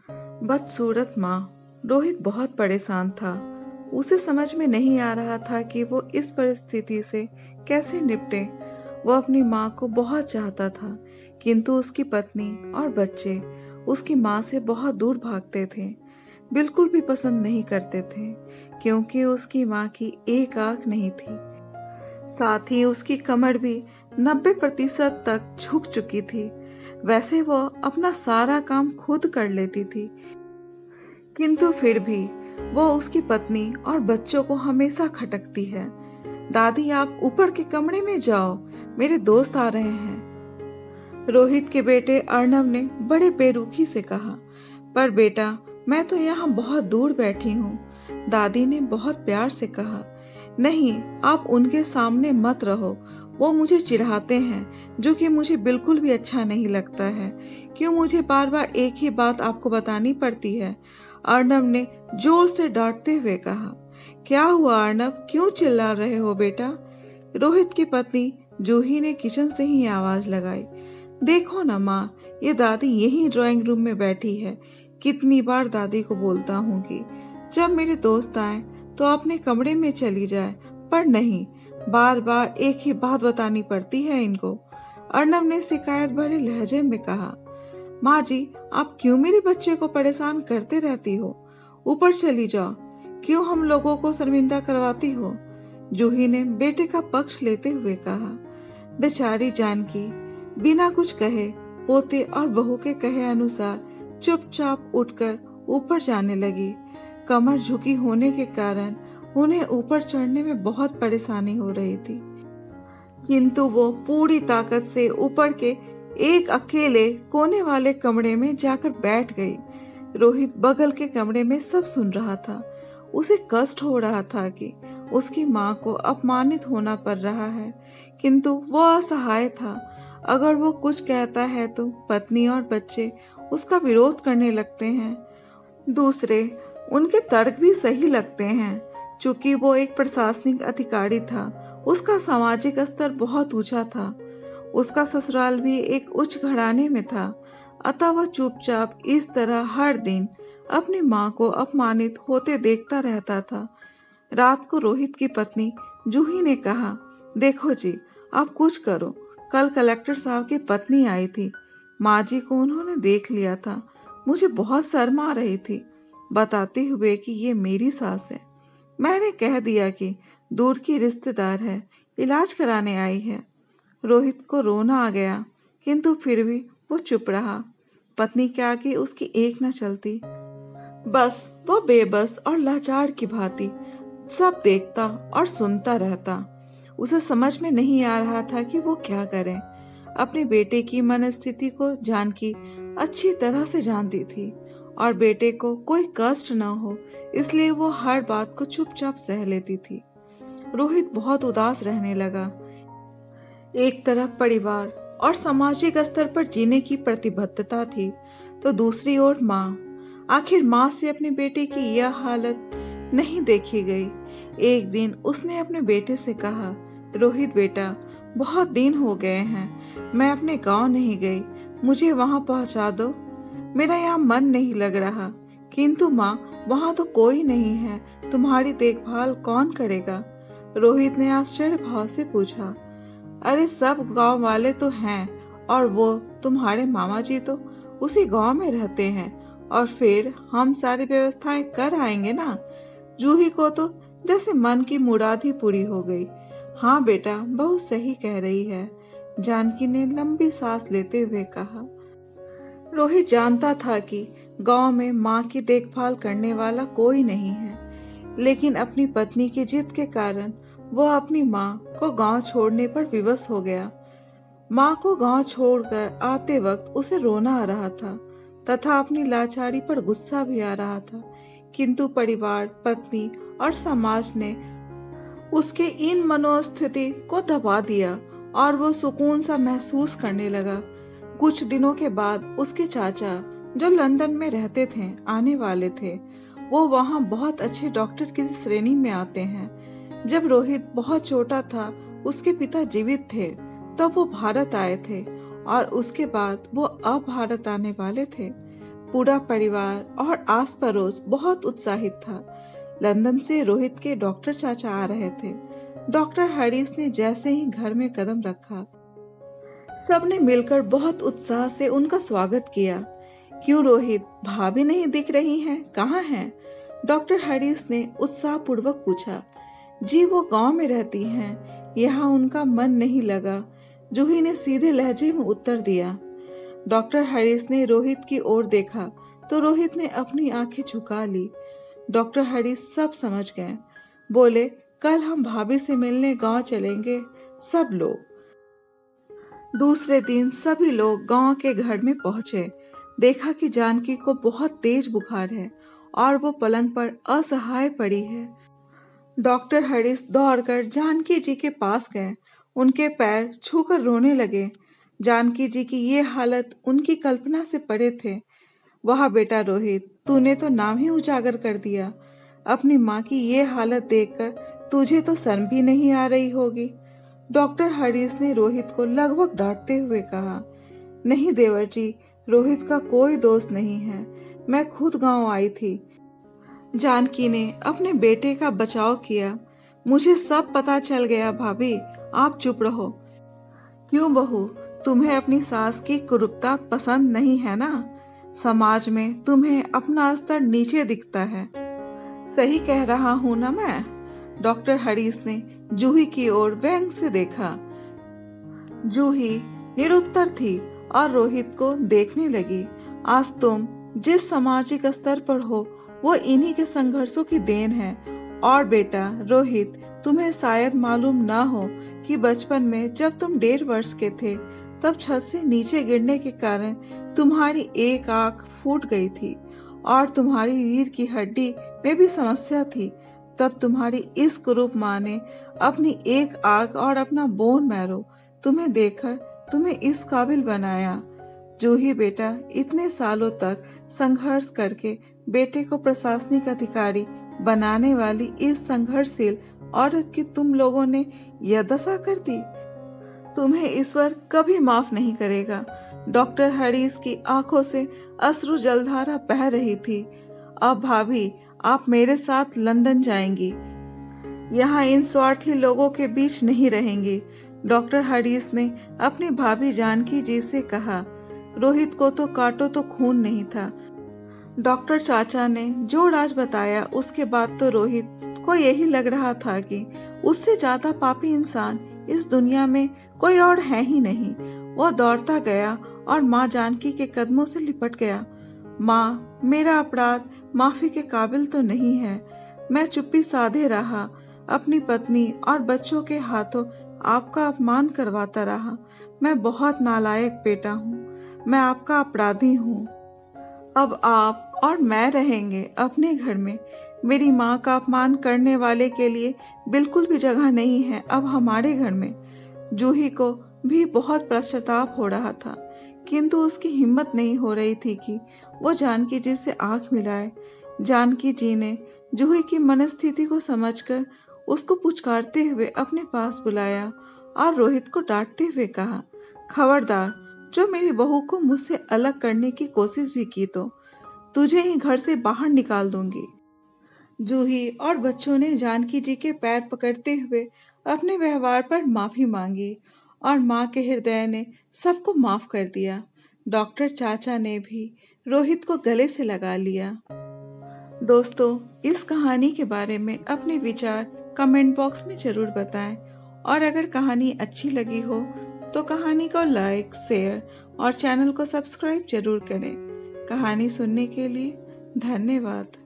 बदसूरत माँ। रोहित बहुत परेशान था। उसे समझ में नहीं आ रहा था कि वो इस परिस्थिति से कैसे निपटे। वो अपनी माँ को बहुत चाहता था, किंतु उसकी पत्नी और बच्चे उसकी माँ से बहुत दूर भागते थे। बिल्कुल भी पसंद नहीं करते थे, क्योंकि उसकी माँ की एक आंख नहीं थी। साथ ही उसकी कमर भी 90% तक झुक चुकी थी। वैसे वो अपना सारा काम खुद कर लेती थी, किंतु फिर भी वो उसकी पत्नी और बच्चों को हमेशा खटकती है। दादी, आप ऊपर के कमरे में जाओ, मेरे दोस्त आ रहे हैं। रोहित के बेटे अर्णव ने बड़े बेरुखी से कहा। पर बेटा, मैं तो यहाँ बहुत दूर बैठी हूँ। दादी ने बहुत प्यार से कहा। नहीं, आप उनके सामने मत रहो, वो मुझे चिढ़ाते हैं, जो कि मुझे बिल्कुल भी अच्छा नहीं लगता है। क्यों मुझे बार बार एक ही बात आपको बतानी पड़ती है? अर्णव ने जोर से डांटते हुए कहा। क्या हुआ अर्णव, क्यों चिल्ला रहे हो बेटा? रोहित की पत्नी जूही ने किचन से ही आवाज लगाई। देखो ना माँ, ये दादी यही ड्राइंग रूम में बैठी है। कितनी बार दादी को बोलता हूँ कि जब मेरे दोस्त आए तो अपने कमरे में चली जाए, पर नहीं, बार बार एक ही बात बतानी पड़ती है इनको। अर्णव ने शिकायत भरे लहजे में कहा। माँ जी, आप क्यों मेरे बच्चे को परेशान करते रहती हो? ऊपर चली जाओ, क्यों हम लोगों को शर्मिंदा करवाती हो? जूही ने बेटे का पक्ष लेते हुए कहा। बेचारी जानकी बिना कुछ कहे पोते और बहू के कहे अनुसार चुपचाप उठकर ऊपर जाने लगी। कमर झुकी होने के कारण उन्हें ऊपर चढ़ने में बहुत परेशानी हो रही थी, किंतु वो पूरी ताकत से ऊपर के एक अकेले कोने वाले कमरे में जाकर बैठ गई। रोहित बगल के कमरे में सब सुन रहा था। उसे कष्ट हो रहा था कि उसकी माँ को अपमानित होना पड़ रहा है, किंतु वो असहाय था। अगर वो कुछ कहता है तो पत्नी और बच्चे उसका विरोध करने लगते हैं। दूसरे, उनके तर्क भी सही लगते हैं। चूंकि वो एक प्रशासनिक अधिकारी था, उसका सामाजिक स्तर बहुत ऊंचा था। उसका ससुराल भी एक उच्च घराने में था, अतः वह चुपचाप इस तरह हर दिन अपनी माँ को अपमानित होते देखता रहता था। रात को रोहित की पत्नी जूही ने कहा, देखो जी, आप कुछ करो। कल कलेक्टर साहब की पत्नी आई थी, माँ जी को उन्होंने देख लिया था। मुझे बहुत शर्म आ रही थी, बताते हुए कि ये मेरी सास है। मैंने कह दिया कि दूर की रिश्तेदार है, इलाज कराने आई है। रोहित को रोना आ गया, किंतु फिर भी वो चुप रहा। पत्नी के आगे उसकी एक न चलती। बस वो बेबस और लाचार की भांति सब देखता और सुनता रहता। उसे समझ में नहीं आ रहा था कि वो क्या करे। अपने बेटे की मनस्थिति को जानकी अच्छी तरह से जानती थी, और बेटे को कोई कष्ट न हो इसलिए वो हर बात को चुपचाप सह लेती थी। रोहित बहुत उदास रहने लगा। एक तरफ परिवार और सामाजिक स्तर पर जीने की प्रतिबद्धता थी, तो दूसरी ओर माँ। आखिर माँ से अपने बेटे की यह हालत नहीं देखी गई। एक दिन उसने अपने बेटे से कहा, रोहित बेटा, बहुत दिन हो गए हैं, मैं अपने गांव नहीं गई, मुझे वहां पहुंचा दो। मेरा यहाँ मन नहीं लग रहा। किंतु माँ, वहां तो कोई नहीं है, तुम्हारी देखभाल कौन करेगा? रोहित ने आश्चर्य भाव से पूछा। अरे सब गांव वाले तो हैं, और वो तुम्हारे मामा जी तो उसी गांव में रहते हैं, और फिर हम सारी व्यवस्थाएं कर आएंगे ना। जूही को तो जैसे मन की मुराद ही पूरी हो गई। हाँ बेटा, बहुत सही कह रही है, जानकी ने लंबी सांस लेते हुए कहा। रोहित जानता था कि गांव में माँ की देखभाल करने वाला कोई नहीं है, लेकिन अपनी पत्नी की जिद के कारण वह अपनी माँ को गांव छोड़ने पर विवश हो गया। माँ को गांव छोड़कर आते वक्त उसे रोना आ रहा था, तथा अपनी लाचारी पर गुस्सा भी आ रहा था, किंतु परिवार, पत्नी और समाज ने उसके इन मनोस्थिति को दबा दिया, और वो सुकून सा महसूस करने लगा। कुछ दिनों के बाद उसके चाचा, जो लंदन में रहते थे, आने वाले थे। वो वहाँ बहुत अच्छे डॉक्टर की श्रेणी में आते हैं। जब रोहित बहुत छोटा था, उसके पिता जीवित थे, तब वो भारत आए थे, और उसके बाद वो अब भारत आने वाले थे। पूरा परिवार और आस पड़ोस बहुत उत्साहित था। लंदन से रोहित के डॉक्टर चाचा आ रहे थे। डॉक्टर हरीश ने जैसे ही घर में कदम रखा, सबने मिलकर बहुत उत्साह से उनका स्वागत किया। क्यों रोहित, भाभी नहीं दिख रही हैं, कहाँ हैं? डॉक्टर हरीश ने उत्साहपूर्वक पूछा। जी वो गांव में रहती हैं, यहाँ उनका मन नहीं लगा, जूही ने सीधे लहजे में उत्तर दिया। डॉक्टर हरीश ने रोहित की ओर देखा तो रोहित ने अपनी आंखें झुका ली। डॉक्टर हरीश सब समझ गए। बोले, कल हम भाभी से मिलने गांव चलेंगे सब लोग। दूसरे दिन सभी लोग गांव के घर में पहुंचे। देखा कि जानकी को बहुत तेज बुखार है और वो पलंग पर असहाय पड़ी है। डॉक्टर हरीश दौड़कर जानकी जी के पास गए, उनके पैर छूकर रोने लगे। जानकी जी की ये हालत उनकी कल्पना से परे थे। वाह बेटा रोहित, तूने तो नाम ही उजागर कर दिया। अपनी माँ की ये हालत देखकर तुझे तो शर्म भी नहीं आ रही होगी। डॉक्टर हरीश ने रोहित को लगभग डांटते हुए कहा। नहीं देवर जी, रोहित का कोई दोष नहीं है, मैं खुद गांव आई थी। जानकी ने अपने बेटे का बचाव किया। मुझे सब पता चल गया भाभी, आप चुप रहो। क्यों बहू, तुम्हें अपनी सास की कुरूपता पसंद नहीं है ना? समाज में तुम्हें अपना स्तर नीचे दिखता है। सही कह रहा हूं ना मैं? डॉक्टर हरीश ने जूही की ओर व्यंग से देखा। जूही निरुत्तर थी और रोहित को देखने लगी। आज तुम जिस सामाजिक स्तर पर हो वो इन्हीं के संघर्षों की देन है। और बेटा रोहित, तुम्हें शायद मालूम ना हो कि बचपन में जब तुम 1.5 वर्ष के थे तब छत से नीचे गिरने के कारण तुम्हारी एक आंख फूट गई थी और तुम्हारी रीढ़ की हड्डी में भी समस्या थी। तब तुम्हारी इस कुरूप माँ ने अपनी एक आंख और अपना बोन मैरो तुम्हें देकर तुम्हें इस काबिल बनाया। जूही बेटा, इतने सालों तक संघर्ष करके बेटे को प्रशासनिक अधिकारी बनाने वाली इस संघर्षशील औरत की तुम लोगों ने यह दशा कर दी। तुम्हें ईश्वर कभी माफ नहीं करेगा। डॉक्टर हरीश की आंखों से अश्रु जलधारा बह रही थी। अब भाभी, आप मेरे साथ लंदन जाएंगी, यहाँ इन स्वार्थी लोगों के बीच नहीं रहेंगी। डॉक्टर हरीश ने अपनी भाभी जानकी जी से कहा। रोहित को तो काटो तो खून नहीं था। डॉक्टर चाचा ने जो राज बताया उसके बाद तो रोहित को यही लग रहा था कि उससे ज्यादा पापी इंसान इस दुनिया में कोई और है ही नहीं। वो दौड़ता गया और माँ जानकी के कदमों से लिपट गया। माँ, मेरा अपराध माफी के काबिल तो नहीं है। मैं चुप्पी साधे रहा, अपनी पत्नी और बच्चों के हाथों आपका अपमान करवाता रहा। मैं बहुत नालायक बेटा हूँ, मैं आपका अपराधी हूँ। अब आप और मैं रहेंगे अपने घर में। मेरी माँ का अपमान करने वाले के लिए बिल्कुल भी जगह नहीं है अब हमारे घर में। जूही को भी बहुत पश्चाताप हो रहा था, किंतु उसकी हिम्मत नहीं हो रही थी कि वो जानकी जी से आंख मिलाए। जानकी जी ने जूही की मनस्थिति को समझकर उसको पुचकारते हुए अपने पास बुलाया और रोहित को डांटते हुए कहा, खबरदार, जो मेरी बहू को मुझसे अलग करने की कोशिश भी की तो तुझे ही घर से बाहर निकाल दूंगी। जूही और बच्चों ने जानकी जी के पैर पकड़ते हुए अपने व्यवहार पर माफी मांगी और माँ के हृदय ने सबको माफ कर दिया। डॉक्टर चाचा ने भी रोहित को गले से लगा लिया। दोस्तों, इस कहानी के बारे में अपने विचार कमेंट बॉक्स में जरूर बताएं और अगर कहानी अच्छी लगी हो तो कहानी को लाइक, शेयर और चैनल को सब्सक्राइब जरूर करें। कहानी सुनने के लिए धन्यवाद।